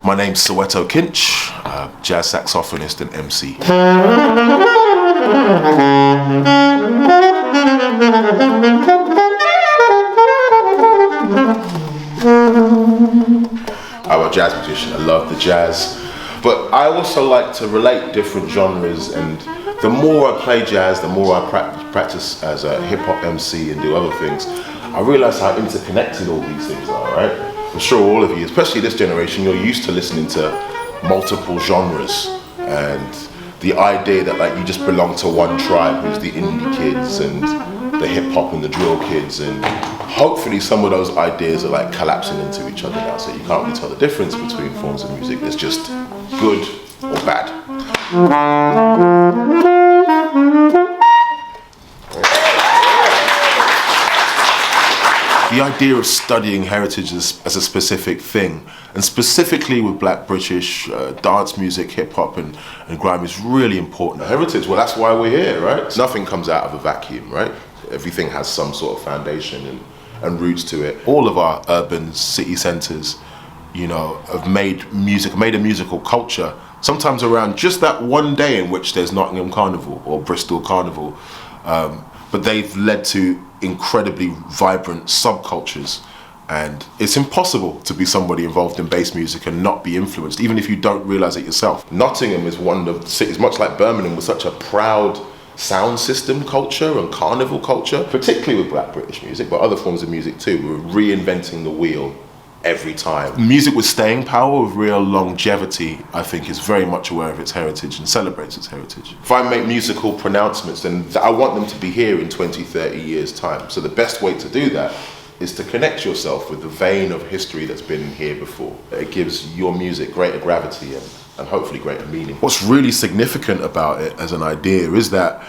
My name's Soweto Kinch, jazz saxophonist and MC. I'm a jazz musician, I love the jazz, but I also like to relate different genres, and the more I play jazz, the more I practice as a hip-hop MC and do other things, I realise how interconnected all these things are, right? I'm sure all of you, especially this generation, you're used to listening to multiple genres, and the idea that like you just belong to one tribe, who's the indie kids and the hip hop and the drill kids, and hopefully some of those ideas are like collapsing into each other now, so you can't really tell the difference between forms of music. It's just good or bad. The idea of studying heritage as a specific thing, and specifically with Black British dance music, hip hop and grime, is really important. Heritage, well, that's why we're here, right? Nothing comes out of a vacuum, right? Everything has some sort of foundation and roots to it. All of our urban city centres, you know, have made a musical culture, sometimes around just that one day in which there's Nottingham Carnival or Bristol Carnival, but they've led to incredibly vibrant subcultures, and it's impossible to be somebody involved in bass music and not be influenced, even if you don't realise it yourself. Nottingham is one of the cities, much like Birmingham, with such a proud sound system culture and carnival culture, particularly with Black British music, but other forms of music too. We're reinventing the wheel every time. Music with staying power, with real longevity, I think is very much aware of its heritage and celebrates its heritage. If I make musical pronouncements, then I want them to be here in 20, 30 years' time. So the best way to do that is to connect yourself with the vein of history that's been here before. It gives your music greater gravity and hopefully greater meaning. What's really significant about it as an idea is that,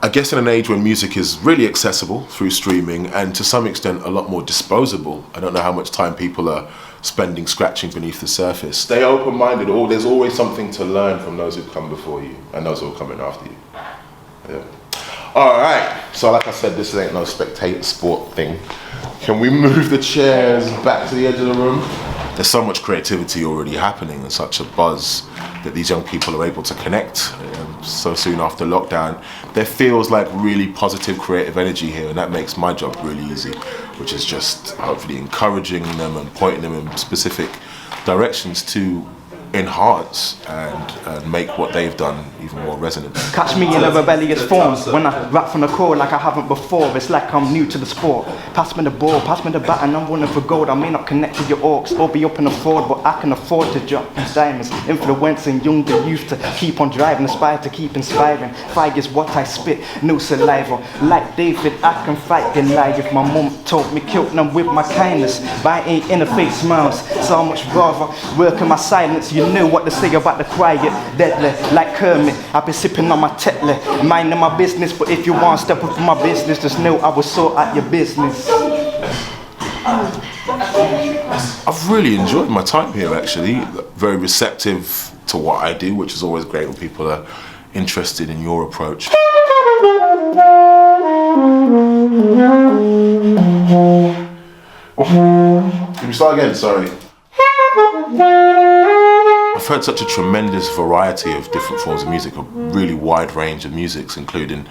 I guess in an age when music is really accessible through streaming and to some extent a lot more disposable, I don't know how much time people are spending scratching beneath the surface. Stay open-minded, or there's always something to learn from those who've come before you and those who are coming after you. Yeah. All right, so like I said, this ain't no spectator sport thing. Can we move the chairs back to the edge of the room? There's so much creativity already happening and such a buzz that these young people are able to connect so soon after lockdown. There feels like really positive creative energy here, and that makes my job really easy, which is just hopefully encouraging them and pointing them in specific directions to enhance and make what they've done even more resonant. Catch me in a rebellious form when I rap from the core like I haven't before. It's like I'm new to the sport. Pass me the ball, pass me the bat, and I'm running for gold. I may not connect to your orcs or be up in a Ford, but I can afford to drop these diamonds, influencing younger youth to keep on driving, aspire to keep inspiring. Fire is what I spit, no saliva. Like David, I can fight the lie. If my mum told me kill them with my kindness, but I ain't in the face smiles. So much rather work in my silence. You know what to say about the quiet, deadly, like Kermit. I've been sipping on my Tetley, minding my business, but if you want to step up in my business, just know I will sort out your business. I've really enjoyed my time here, actually. Very receptive to what I do, which is always great when people are interested in your approach. Can we start again? Sorry. I've heard such a tremendous variety of different forms of music, a really wide range of musics, including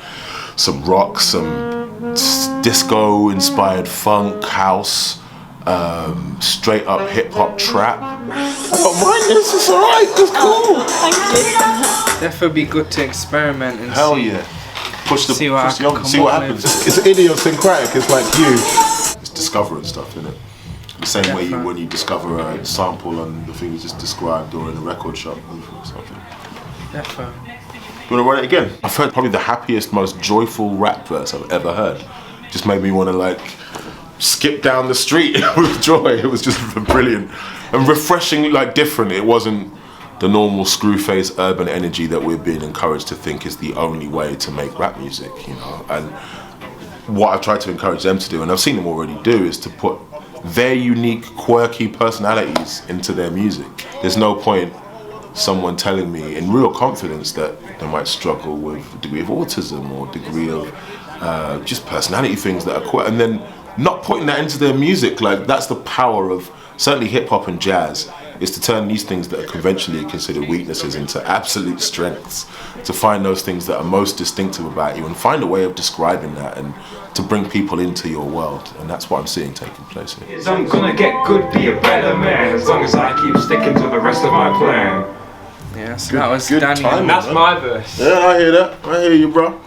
some rock, some disco-inspired funk, house, straight up hip-hop trap. I don't mind this, it's alright, it's cool. Thank you. Definitely be good to experiment and See what happens. It's idiosyncratic, it's like you. It's discovering stuff, isn't it? The same way when you discover a sample on the thing you just described, or in a record shop or something. Definitely. You want to run it again? I've heard probably the happiest, most joyful rap verse I've ever heard. Just made me want to like skip down the street with joy. It was just brilliant and refreshing, like different. It wasn't the normal screw-face urban energy that we're being encouraged to think is the only way to make rap music, you know. And what I've tried to encourage them to do, and I've seen them already do, is to put their unique, quirky personalities into their music. There's no point someone telling me in real confidence that they might struggle with a degree of autism or a degree of just personality things that are quite, and then not putting that into their music. Like, that's the power of certainly hip hop and jazz is to turn these things that are conventionally considered weaknesses into absolute strengths, to find those things that are most distinctive about you and find a way of describing that and to bring people into your world. And that's what I'm seeing taking place here. I'm gonna get good, be a better man, as long as I keep sticking to the rest of my plan. Yeah, so that was Danny. timing, That's man. my verse. Yeah, I hear that. I hear you, bro.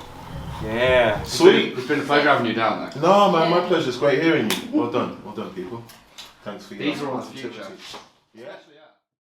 Yeah. Sweet. It's been a pleasure having you down there. No, man, my pleasure. It's great hearing you. Well done, people. Thanks for your These are all the future. positivity. Yeah.